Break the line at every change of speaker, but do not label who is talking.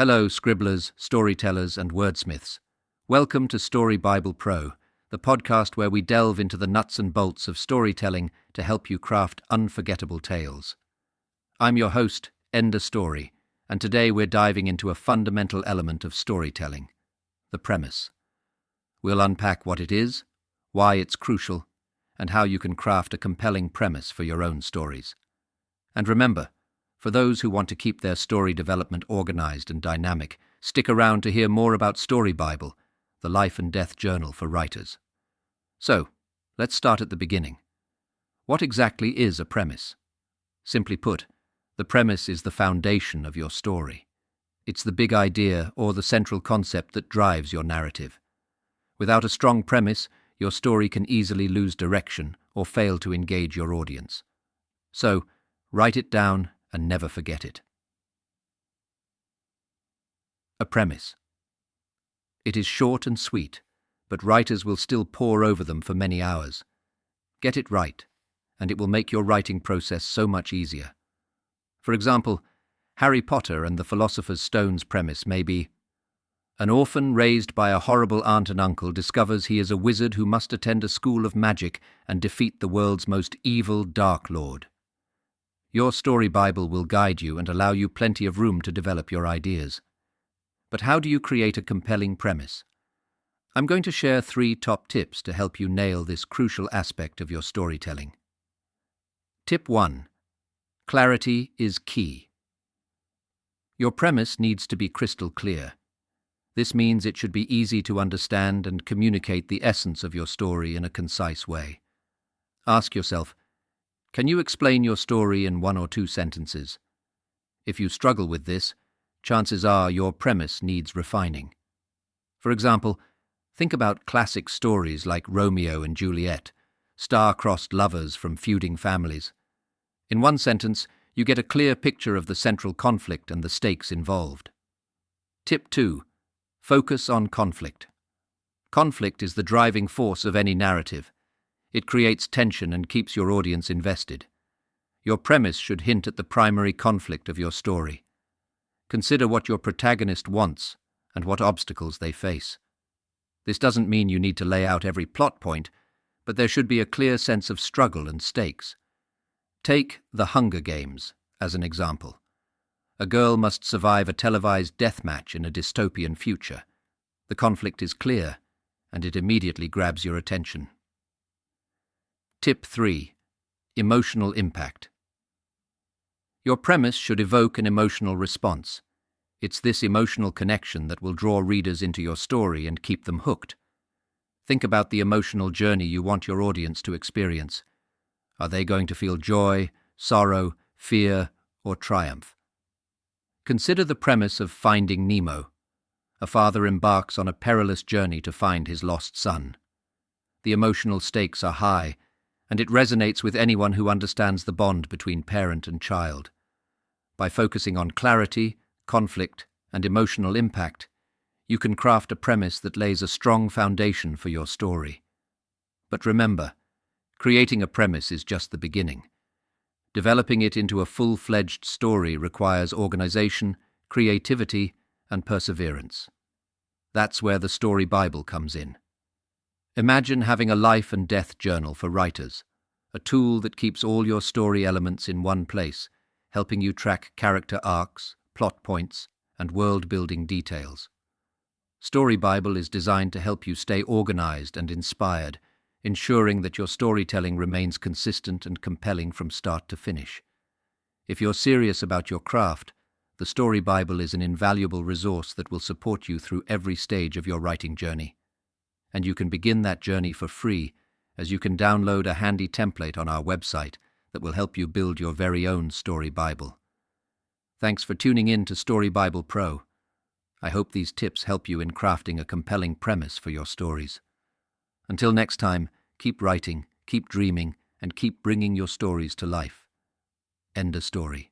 Hello, scribblers, storytellers, and wordsmiths. Welcome to Story Bible Pro, the podcast where we delve into the nuts and bolts of storytelling to help you craft unforgettable tales. I'm your host, Enda Storrie, and today we're diving into a fundamental element of storytelling, the premise. We'll unpack what it is, why it's crucial, and how you can craft a compelling premise for your own stories. And remember, for those who want to keep their story development organized and dynamic, stick around to hear more about Story Bible, the life and death journal for writers. So, let's start at the beginning. What exactly is a premise? Simply put, the premise is the foundation of your story. It's the big idea or the central concept that drives your narrative. Without a strong premise, your story can easily lose direction or fail to engage your audience. So, write it down and never forget it. A premise. It is short and sweet, but writers will still pore over them for many hours. Get it right, and it will make your writing process so much easier. For example, Harry Potter and the Philosopher's Stone's premise may be: an orphan raised by a horrible aunt and uncle discovers he is a wizard who must attend a school of magic and defeat the world's most evil Dark Lord. Your Story Bible will guide you and allow you plenty of room to develop your ideas. But how do you create a compelling premise? I'm going to share 3 top tips to help you nail this crucial aspect of your storytelling. Tip 1. Clarity is key. Your premise needs to be crystal clear. This means it should be easy to understand and communicate the essence of your story in a concise way. Ask yourself, can you explain your story in 1 or 2 sentences? If you struggle with this, chances are your premise needs refining. For example, think about classic stories like Romeo and Juliet, star-crossed lovers from feuding families. In 1 sentence, you get a clear picture of the central conflict and the stakes involved. Tip 2. Focus on conflict. Conflict is the driving force of any narrative. It creates tension and keeps your audience invested. Your premise should hint at the primary conflict of your story. Consider what your protagonist wants and what obstacles they face. This doesn't mean you need to lay out every plot point, but there should be a clear sense of struggle and stakes. Take The Hunger Games as an example. A girl must survive a televised death match in a dystopian future. The conflict is clear, and it immediately grabs your attention. Tip 3. Emotional impact. Your premise should evoke an emotional response. It's this emotional connection that will draw readers into your story and keep them hooked. Think about the emotional journey you want your audience to experience. Are they going to feel joy, sorrow, fear, or triumph? Consider the premise of Finding Nemo. A father embarks on a perilous journey to find his lost son. The emotional stakes are high, and it resonates with anyone who understands the bond between parent and child. By focusing on clarity, conflict, and emotional impact, you can craft a premise that lays a strong foundation for your story. But remember, creating a premise is just the beginning. Developing it into a full-fledged story requires organization, creativity, and perseverance. That's where the Story Bible comes in. Imagine having a life and death journal for writers, a tool that keeps all your story elements in one place, helping you track character arcs, plot points, and world-building details. Story Bible is designed to help you stay organized and inspired, ensuring that your storytelling remains consistent and compelling from start to finish. If you're serious about your craft, the Story Bible is an invaluable resource that will support you through every stage of your writing journey. And you can begin that journey for free, as you can download a handy template on our website that will help you build your very own Story Bible. Thanks for tuning in to Story Bible Pro. I hope these tips help you in crafting a compelling premise for your stories. Until next time, keep writing, keep dreaming, and keep bringing your stories to life. Enda Storrie.